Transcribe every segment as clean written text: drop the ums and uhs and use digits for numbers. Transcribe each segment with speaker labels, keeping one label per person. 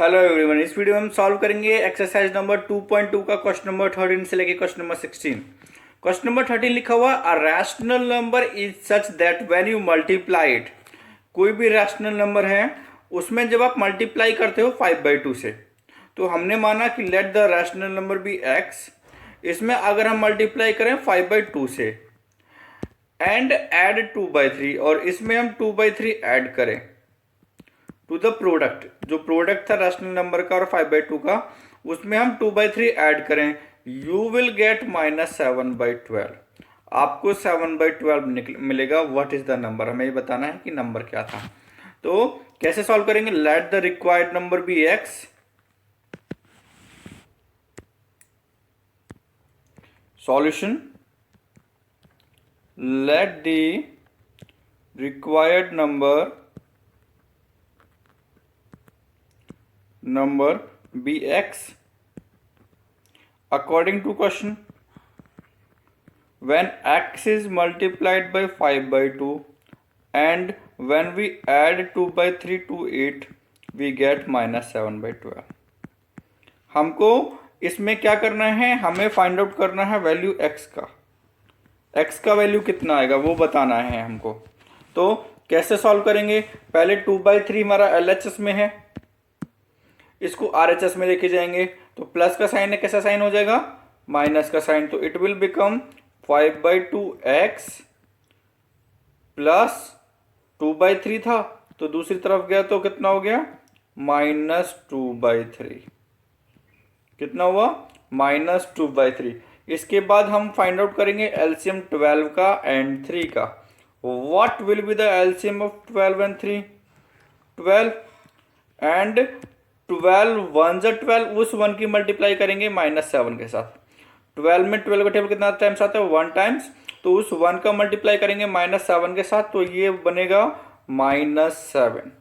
Speaker 1: Hello everyone, इस video में हम सॉल्व करेंगे एक्सरसाइज नंबर 2.2 का क्वेश्चन नंबर 13 से लेके क्वेश्चन नंबर 16। क्वेश्चन नंबर 13 लिखा हुआ a rational number is such that when you multiply it. कोई भी रैशनल नंबर है, उसमें जब आप मल्टीप्लाई करते हो 5/2 से, तो हमने माना कि let the rational number be X. इसमें अगर हम मल्टीप्लाई करें 5/2 से एंड ऐड 2/3, और इसमें हम 2/3 ऐड करें टू द प्रोडक्ट, जो प्रोडक्ट था रैशनल नंबर का और 5/2 का, उसमें हम 2/3 ऐड करें, यू विल गेट -7/12। आपको 7/12 मिलेगा। व्हाट इज द नंबर, हमें ये बताना है कि नंबर क्या था। तो कैसे सॉल्व करेंगे? Let the required number be X. Solution, let the required number be x according to question. When x is multiplied by 5/2 and when we add 2/3 to it, we get -7/12। हमको इसमें क्या करना है? हमें फाइंड आउट करना है value x का। x का वैल्यू कितना आएगा वो बताना है हमको। तो कैसे सॉल्व करेंगे? पहले 2/3 हमारा LHS में है, इसको RHS में लेके जाएंगे तो प्लस का साइन है, कैसा साइन हो जाएगा? माइनस का साइन। तो it will become 5/2x plus 2/3 था, तो दूसरी तरफ गया तो कितना हो गया? -2/3। कितना हुआ? -2/3। इसके बाद हम फाइंड आउट करेंगे एलसीएम 12 का एंड 3 का। What will be the LCM of 12 and 3? 12 and 12 1 जा 12, उस 1 की मल्टीप्लाई करेंगे -7 के साथ। 12 में 12 का टेबल कितना टाइम्स आता है? 1 टाइम्स। तो उस 1 का मल्टीप्लाई करेंगे -7 के साथ, तो ये बनेगा -7।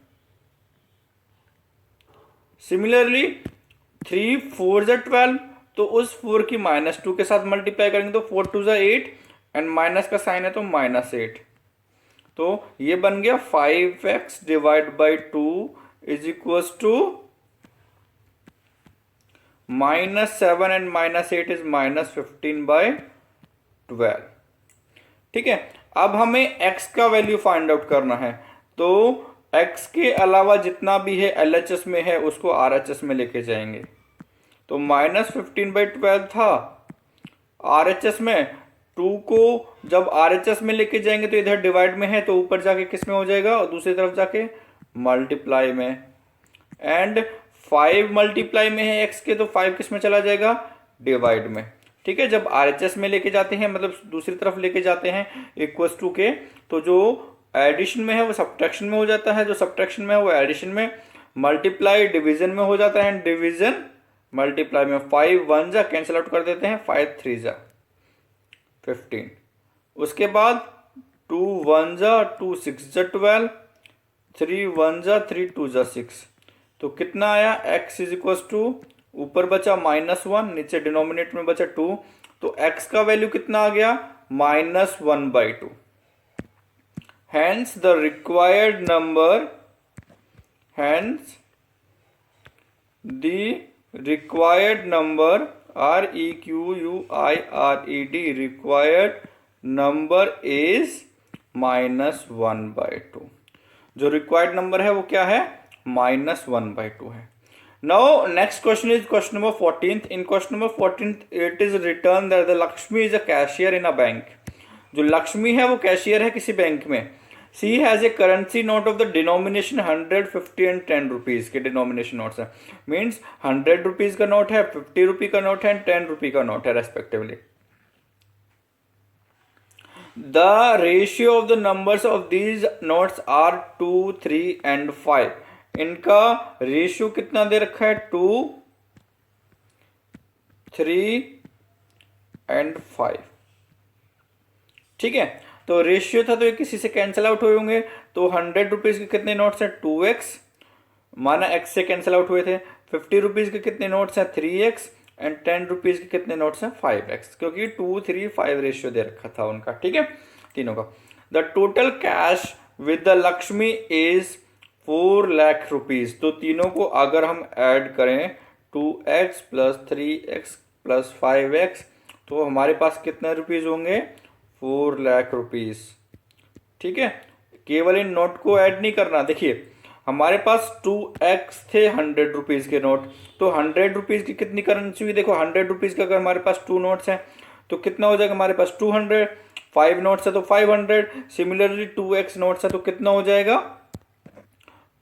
Speaker 1: सिमिलरली 3 4 जा 12, तो उस 4 की -2 के साथ मल्टीप्लाई करेंगे तो 4 2 जा 8 एंड माइनस का साइन है तो -8। तो ये बन गया 5x divide by 2 is equal to -7 and -8 is -15/12। ठीक है, अब हमें x का वैल्यू फाइंड आउट करना है। तो x के अलावा जितना भी है LHS में है उसको RHS में लेके जाएंगे। तो -15/12 था RHS में, 2 को जब RHS में लेके जाएंगे तो इधर डिवाइड में है तो ऊपर जाके किस में हो जाएगा और दूसरी तरफ जाके मल्टीप्लाई में। एंड 5 मल्टीप्लाई में है x के, तो 5 किस में चला जाएगा? डिवाइड में। ठीक है, जब RHS में लेके जाते हैं, मतलब दूसरी तरफ लेके जाते हैं इक्वल्स टू के, तो जो एडिशन में है वो सब्ट्रैक्शन में हो जाता है, जो सब्ट्रैक्शन में है वो एडिशन में, मल्टीप्लाई डिवीजन में हो जाता है, डिवीजन मल्टीप्लाई में। 5 1 जा कैंसिल आउट कर देते हैं, 5 3 जा 15। उसके बाद 2 1 जा 2 6 जा 12, 3 1 जा 3 2 जा 6। तो कितना आया? x इज इक्वल टू, ऊपर बचा -1, नीचे डिनोमिनेटर में बचा 2, तो x का वैल्यू कितना आ गया? -1/2। Hence the required number, hence the required number REQUIRED, required number is -1/2। जो रिक्वायर्ड नंबर है वो क्या है? -1/2 है। Now next question is question number 14। In question number 14 it is written that the Lakshmi is a cashier in a bank. जो लक्ष्मी है वो cashier है किसी बैंक में। She has a currency note of the denomination 100 50 and 10 rupees के denomination notes है। Means 100 rupees का note है, 50 रुपी का नोट है एंड 10 रुपी का नोट है respectively. The ratio of the numbers of these notes are 2 3 and 5। इनका रेशियो कितना दे रखा है? 2 3 एंड 5। ठीक है, तो रेशियो था तो ये किसी से कैंसिल आउट हुए होंगे। तो 100 रुपीज के कितने नोट्स हैं? 2x, माना x से कैंसिल आउट हुए थे। 50 रुपीज के कितने नोट्स हैं? 3x एंड 10 रुपीज के कितने नोट्स हैं? 5x, क्योंकि 2 3 5 रेशियो दे रखा था उनका। ठीक है, तीनों का। The total cash with the Lakshmi is 4,00,000 rupees. तो तीनों को अगर हम ऐड करें 2x plus 3x plus 5x, तो हमारे पास कितने रुपीज़ होंगे? 4,00,000 रुपीज़। ठीक है, केवल इन नोट को ऐड नहीं करना। देखिए हमारे पास 2x थे 100 रुपीज़ के नोट, तो 100 रुपीज़ की कितनी करेंसी हुई? देखो 100 रुपीज़ का अगर हमारे पास 2 नोट्स हैं तो कितना हो जाएगा हमारे पास? 200। 5 नोट्स है तो 500। सिमिलरली 2x नोट्स है तो कितना हो जाएगा?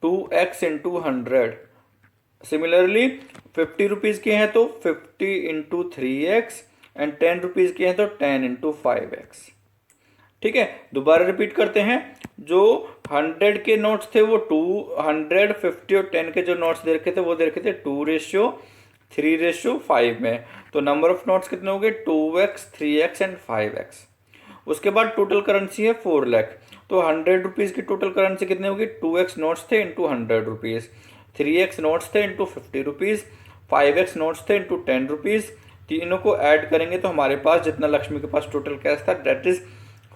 Speaker 1: 2x into 100। सिमिलरली 50 रुपीज़ के हैं तो 50 इंटू 3x, एंड 10 रुपीज़ के हैं तो 10 इंटू 5x। ठीक है, दोबारा रिपीट करते हैं। जो 100 के नोट्स थे वो 200, 50 और 10 के जो नोट्स दे रखे थे वो दे रखे थे 2:3:5 में। तो नंबर ऑफ नोट्स कितने हो गए? 2x, 3x and 5x। उसके बाद टोटल करेंसी है 4,00,000। तो 100 रुपीज़ की टोटल करेंसी कितनी होगी? 2x नोट्स थे इंटू 100 रुपीज़, 3x नोट्स थे इंटू 50 रुपीज़, 5x नोट्स थे इंटू 10 रुपीज़। तीनों को ऐड करेंगे तो हमारे पास जितना लक्ष्मी के पास टोटल कैश था दैट इज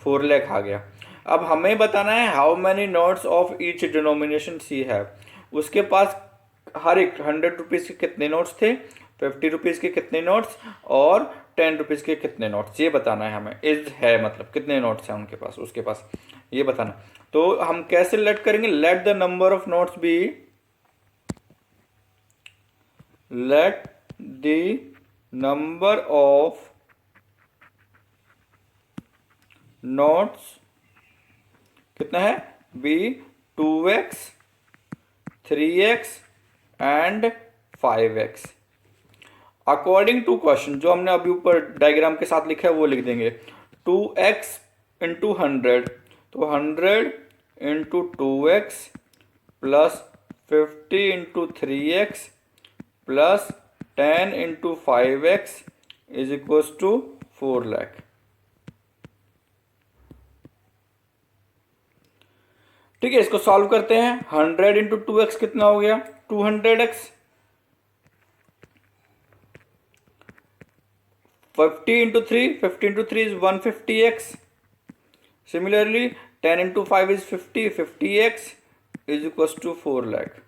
Speaker 1: 4,00,000 आ गया। अब हमें बताना है how many notes of each denomination she है। उसके पास हर एक 100 रुपीज़ के कितने नोट्स थे, 50 रुपीज़ के कितने नोट्स और 10 रुपीज़ के कितने नोट्स, ये बताना है हमें। इज है मतलब कितने नोट्स हैं उनके पास, उसके पास, ये बताना। तो हम कैसे लेट करेंगे? Let the number of notes be, let the number of notes कितना है? Be 2x, 3x and 5x according to question. जो हमने अभी ऊपर डायग्राम के साथ लिखा है वो लिख देंगे। 2x इंटू 100, तो 100 into 2x plus 50 into 3x plus 10 into 5x is equal to 4,00,000। ठीक है, इसको सॉल्व करते हैं। 100 इंटू 2x कितना हो गया? 200x। 50 into 3, 50 into 3 is 150x। Similarly 10 into 5 is 50, 50x is equal to 4,00,000।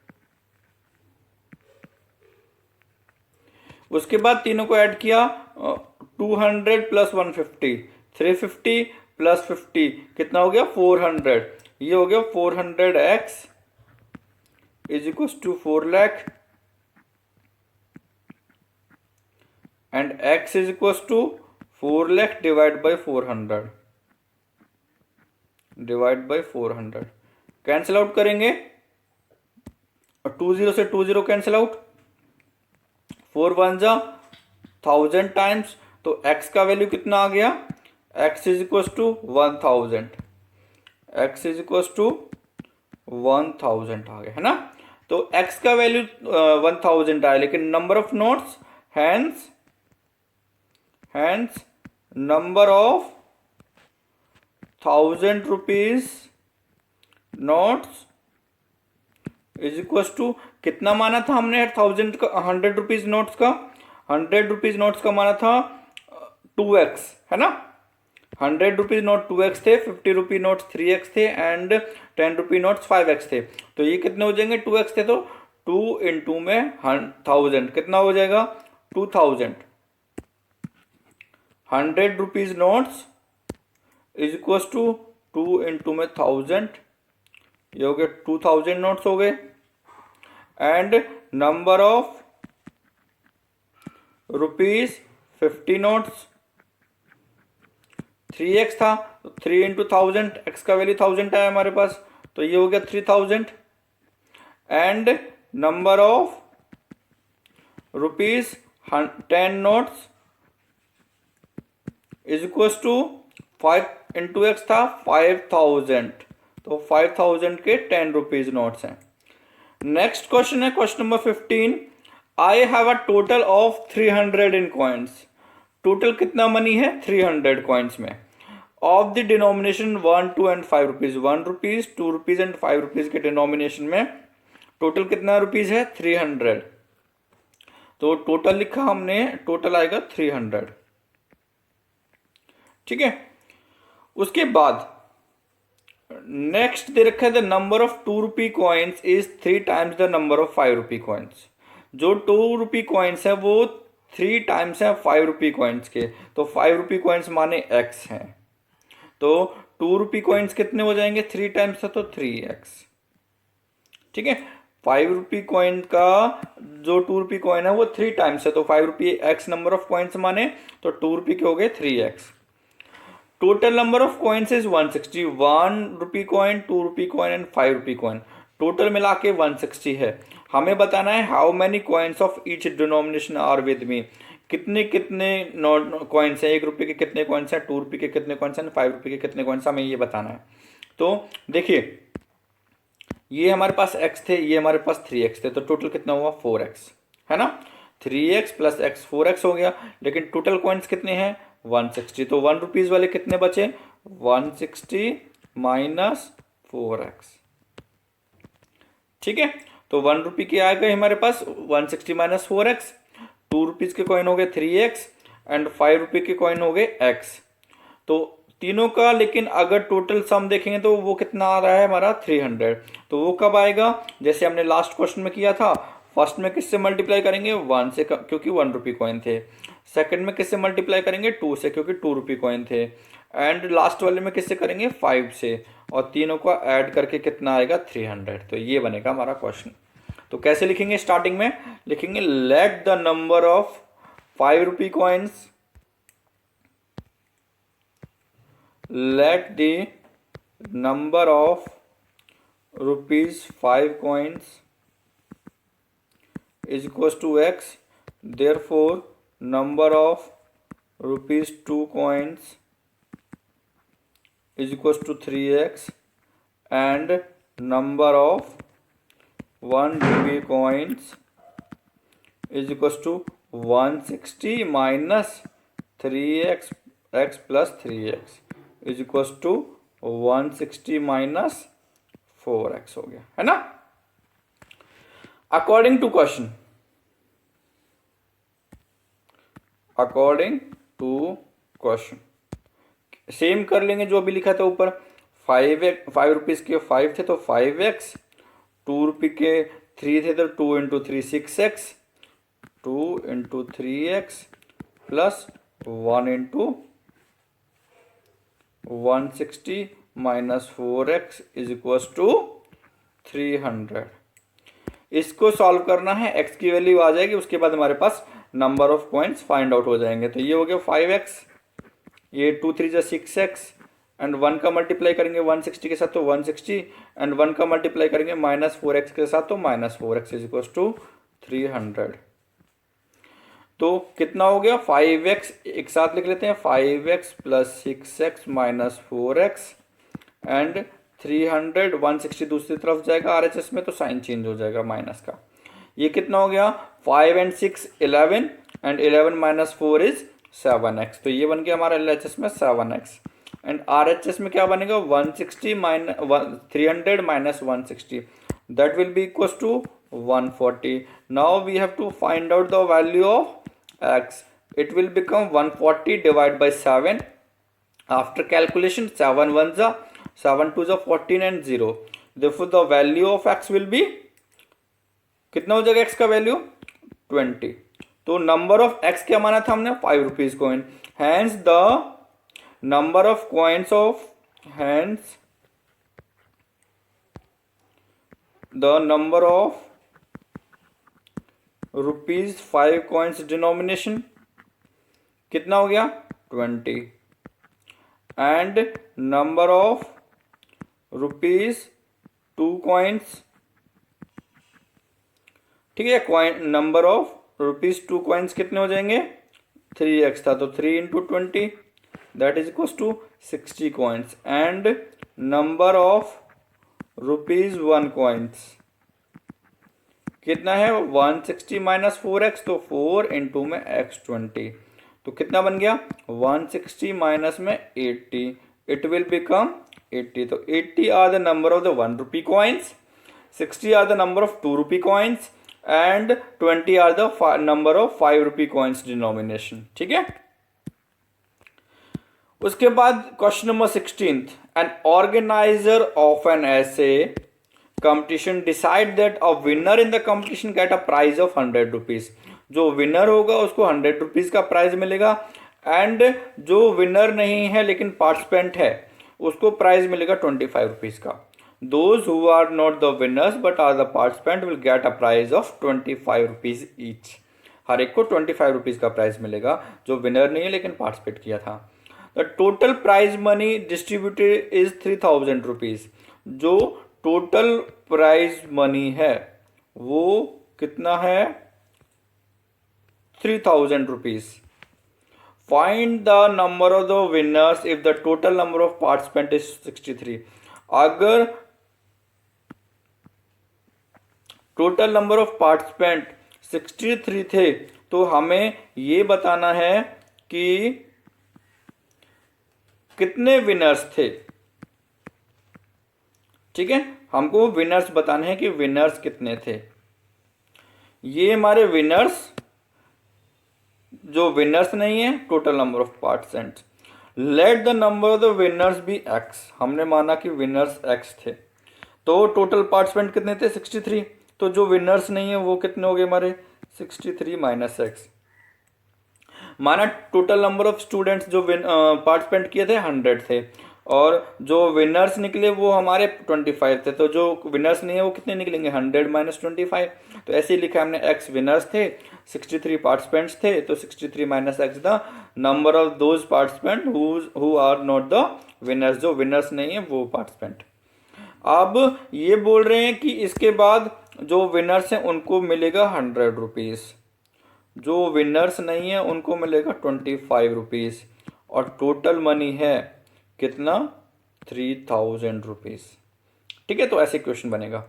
Speaker 1: उसके बाद तीनों को ऐड किया, 200 प्लस 150, 350 प्लस 50 कितना हो गया? 400। ये हो गया 400x is equal to 4,00,000 and x is equal to 4,00,000 divide by 400, divide by 400। Cancel out करेंगे और 20 से 20 कैंसिल आउट, 4 1 जा 1000 टाइम्स, तो x का वैल्यू कितना आ गया? x is equal to 1000, x is equal to 1000 आ गया, है ना। तो x का वैल्यू 1000 आया, लेकिन number of notes hence number of 1000 rupees notes is equal to कितना माना था हमने? 100 रुपीज नोट्स का, 100 रुपीज नोट्स का माना था 2x, है ना। 100 रुपीज नोट 2x थे, 50 रुपी नोट 3x थे एंड 10 रुपी नोट 5x थे। तो ये कितने हो जाएंगे? 2x थे तो 2 इंटू में 1000 कितना हो जाएगा? 2000। 100 rupees notes is equal to 2 into में 1000, ये हो गए 2000 नोट्स हो गए। And number of rupees 50 notes, 3x था तो 3 इंटू 1000, x का वैल्यू 1000 आया हमारे पास, तो ये हो गया 3000। And number of rupees 10 notes is equal to 5 into x था 5000, तो 5000 के 10 रुपीज नोट्स हैं। नेक्स्ट क्वेश्चन है question number 15। I have a total of 300 in coins. Total कितना मनी है? 300 कॉइन्स में। Of the denomination 1, 2 and 5 rupees, 1 rupees, 2 rupees and 5 rupees के denomination में टोटल कितना रुपीज है? 300। तो टोटल लिखा हमने, टोटल आएगा 300। ठीक है, उसके बाद नेक्स्ट दे रखा है the number of 2 rupee coins is 3 times the number of 5 rupee coins. जो 2 रुपी कॉइन्स है वो 3 टाइम्स है 5 रुपी कॉइन्स के, तो 5 रुपी कॉइन्स माने x हैं। तो 2 रुपी कॉइन्स कितने हो जाएंगे, 3 टाइम्स है तो 3x। ठीक है, 5 रुपी कॉइन का जो 2 रुपी कॉइन है वो 3 टाइम्स है, तो 5 rupee x number of coins माने, तो 2 रुपी के हो गए 3x। Total number of coins is 160, 1 rupee coin, 2 rupee coin and 5 rupee coin, total मिला के 160 है। हमें बताना है how many coins of each denomination are with me, कितने कितने कॉइन्स है, 1 रुपये के कितने कॉइन्स हैं, 2 रुपये के कितने कॉइन्स हैं, 5 रुपये के कितने कॉइन्स, हमें ये बताना है। तो देखिए ये हमारे पास x थे, ये हमारे पास 3x थे, तो टोटल कितना हुआ 4x, है ना। 3x प्लस x 4x हो गया, लेकिन टोटल कॉइन्स कितने हैं 160, तो 1 रुपीज वाले कितने बचे 160 माइनस 4x। ठीक है, तो 1 रुपी के आ गए हमारे पास 160 माइनस 4x, 2 रुपीज के कॉइन हो गए 3x एंड 5 रुपये के कॉइन हो गए x। तो तीनों का लेकिन अगर टोटल सम देखेंगे तो वो कितना आ रहा है हमारा 300। तो वो कब आएगा, जैसे हमने लास्ट क्वेश्चन में किया था, फर्स्ट में किससे मल्टीप्लाई करेंगे 1 से क्योंकि 1 रुपी कॉइन थे, सेकंड में किससे मल्टीप्लाई करेंगे 2 से क्योंकि 2 रुपी कॉइन थे, एंड लास्ट वाले में किससे करेंगे 5 से, और तीनों को ऐड करके कितना आएगा 300। तो ये बनेगा हमारा क्वेश्चन। तो कैसे लिखेंगे, स्टार्टिंग में लिखेंगे late the number of 5 rupee coins, let the number of rupees 5 coins is equals to x, therefore number of rupees 2 coins is equals to 3x and number of 1 rupee coins is equals to 160 minus 3x x plus 3x is equals to 160 minus 4x हो गया, है ना। According to question, according to question same कर लेंगे जो अभी लिखा था ऊपर। 5 रुपीज के 5 थे तो 5x, 2 रुपये के 3 थे तो 2 into 3 6x, 2 into 3x plus 1 into 160 minus 4x is equals to 300। इसको सॉल्व करना है, x की वैल्यू आ जाएगी, उसके बाद हमारे पास number of coins find out हो जाएंगे। तो ये हो गया 5x, ये 2 3 जा 6x एंड 1 का मल्टीप्लाई करेंगे 160 के साथ तो 160 एंड 1 का मल्टीप्लाई करेंगे माइनस 4x के साथ तो minus 4x is equals to 300। तो कितना हो गया 5x, एक साथ लिख लेते हैं 5x plus 6x minus 4x and 300, 160 दूसरी तरफ जाएगा RHS में तो साइन चेंज हो जाएगा माइनस का। ये कितना हो गया 5 and 6 11 and 11 minus 4 is 7x, तो ये बन गया हमारा LHS में 7x एंड RHS में क्या बनेगा 160 minus 300 minus 160 that will be equal to 140। Now we have to find out the value of x. It will become 140 divided by 7. After calculation 7 1s are 7 2s are 14 and 0. Therefore the value of x will be कितना हो जाएगा x का value 20। तो number of x क्या माना था हमने 5 rupees coin, hence the number of coins of hence the number of rupees 5 coins denomination कितना हो गया 20 and number of rupees 2 coins, ठीक है, coin number of rupees 2 coins कितने हो जाएंगे 3x था तो 3 into 20 that is equal to 60 coins and number of rupees 1 coins कितना है 160 माइनस 4x तो 4 इंटू में x 20, तो कितना बन गया 160 माइनस में 80, इट विल बिकम 80। तो 80 are the number of the 1 rupee coins, 60 are the number of 2 rupee coins and 20 are the number of 5 rupee coins denomination. ठीक है, उसके बाद question number 16, an organiser of an essay competition decide that a winner in the competition get a prize of 100 rupees. जो winner होगा उसको 100 rupees का prize मिलेगा, and जो विनर नहीं है लेकिन पार्टिसिपेंट है उसको प्राइज मिलेगा 25 रुपीज का। Those who are not the winners but are the participant will get a prize of 25 rupees each. हर एक को 25 रुपीज का प्राइज मिलेगा जो विनर नहीं है लेकिन पार्टिसिपेट किया था। The total prize money distributed is 3000 rupees. जो टोटल प्राइज मनी है वो कितना है? 3000 rupees. Find the number of the winners if the total number of participant is 63। अगर टोटल नंबर ऑफ पार्टिसिपेंट 63 थे तो हमें ये बताना है कि कितने विनर्स थे। ठीक है, हमको विनर्स बताने हैं कि विनर्स कितने थे। ये हमारे विनर्स, जो विनर्स नहीं है, total number of participants. Let the number of the winners be x. हमने माना कि विनर्स एक्स थे, तो टोटल पार्टिसिपेंट कितने थे? 63। तो जो विनर्स नहीं है वो कितने हो गए हमारे? 63 माइनस एक्स। माना टोटल नंबर ऑफ स्टूडेंट्स जो पार्टिसिपेंट किए थे 100 थे, और जो विनर्स निकले वो हमारे 25 थे। तो जो विनर्स नहीं है वो कितने निकलेंगे? 100 माइनस 25। तो ऐसे ही लिखा हमने, एक्स विनर्स थे, 63 पार्टिसिपेंट्स थे, तो 63 minus x the number of those participant who are not the winners. जो विनर्स नहीं है वो पार्टिसिपेंट। अब ये बोल रहे हैं कि इसके बाद जो विनर्स हैं उनको मिलेगा 100 रुपीज़, जो विनर्स नहीं है उनको मिलेगा 25 रुपीज़, और टोटल मनी है कितना? 3000 रुपीज़। ठीक है, तो ऐसे क्वेश्चन बनेगा।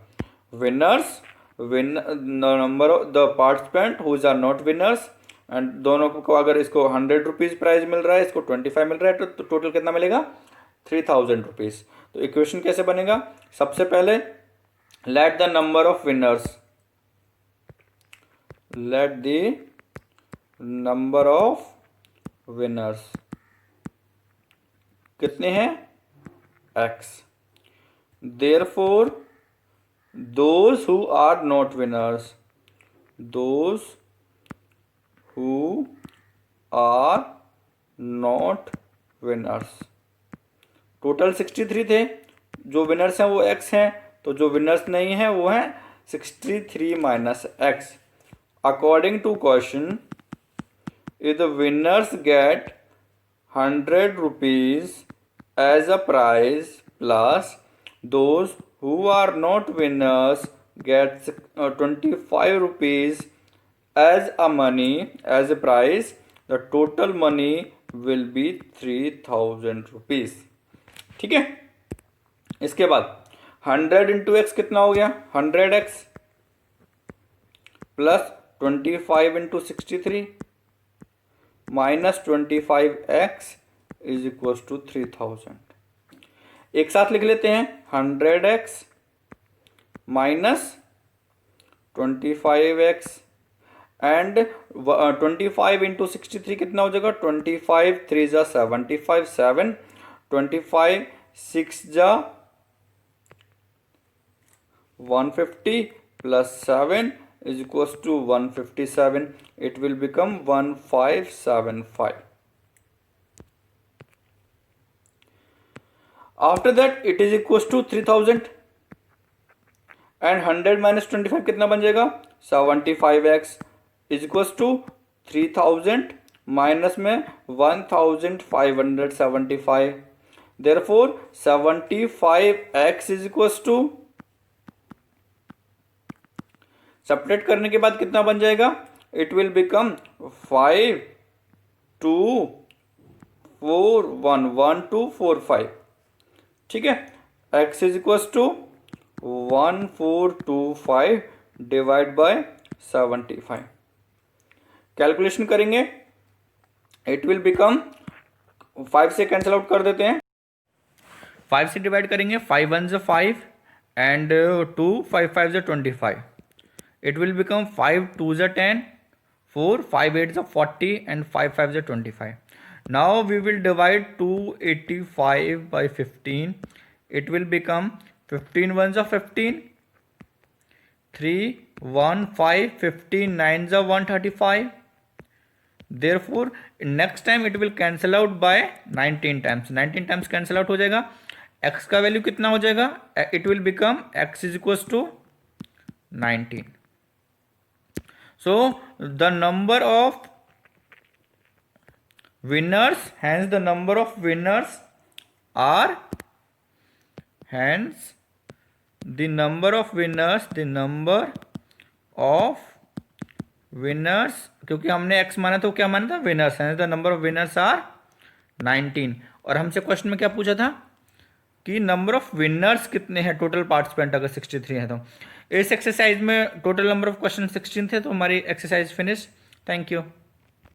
Speaker 1: Winners, number of the participant whose are not winners, and दोनों को अगर इसको 100 रुपीज़ प्राइज मिल रहा है, इसको 25 मिल रहा है, तो टोटल कितना मिलेगा? 3000 रुपीज़। तो इक्वेशन कैसे बनेगा? सबसे पहले let the number of winners, let the number of winners कितने हैं? X. Therefore those who are not winners, those who are not winners, total 63 थे, जो विनर्स हैं वो एक्स हैं, तो जो विनर्स नहीं है वो हैं 63 minus x. According to question, if the winners get 100 rupees as a prize plus those who are not winners get 25 rupees as a money as a prize, the total money will be 3000 rupees। ठीक है, इसके बाद 100 into x कितना हो गया? 100x plus 25 into 63 minus 25x is equal to 3000। एक साथ लिख लेते हैं, 100x minus 25x and 25 into 63 कितना हो जाएगा? 25 3 जा 75, 7 25 6 जा 150 plus 7 is equals to 157. It will become 1575. After that it is equals to 3000 and 100 minus 25 कितना बन जाएगा? 75x is equals to 3000 minus में 1575। Therefore 75x is equals to, subtract करने के बाद कितना बन जाएगा? It will become 5 2 4 1 1 2 4 5। ठीक है, x is equal to 1425 divide by 75। Calculation करेंगे, इट विल बिकम, 5 से कैंसिल आउट कर देते हैं, 5 से डिवाइड करेंगे, 5 1 जो 5 एंड 2 5 5 जो 25। It will become 5 2 is 10, 4 5 8 is 40 and 5 5 is 25. Now we will divide 285 by 15. It will become 15 ones are 15, 3, 1, 5, 15 nines are 135. Therefore next time it will cancel out by 19 times. 19 times cancel out हो जाएगा. x का value कितना हो जाएगा? It will become x is equals to 19. So the number of winners, hence the number of winners are, hence the number of winners, the number of winners, क्योंकि हमने x माना तो क्या माना था? विनर्स. है the number of winners are 19. और हमसे क्वेश्चन में क्या पूछा था कि नंबर ऑफ विनर्स कितने हैं टोटल पार्टिसिपेंट अगर 63 है तो. इस एक्सरसाइज में टोटल नंबर ऑफ क्वेश्चन 16 थे. तो हमारी एक्सरसाइज फिनिश. Thank you.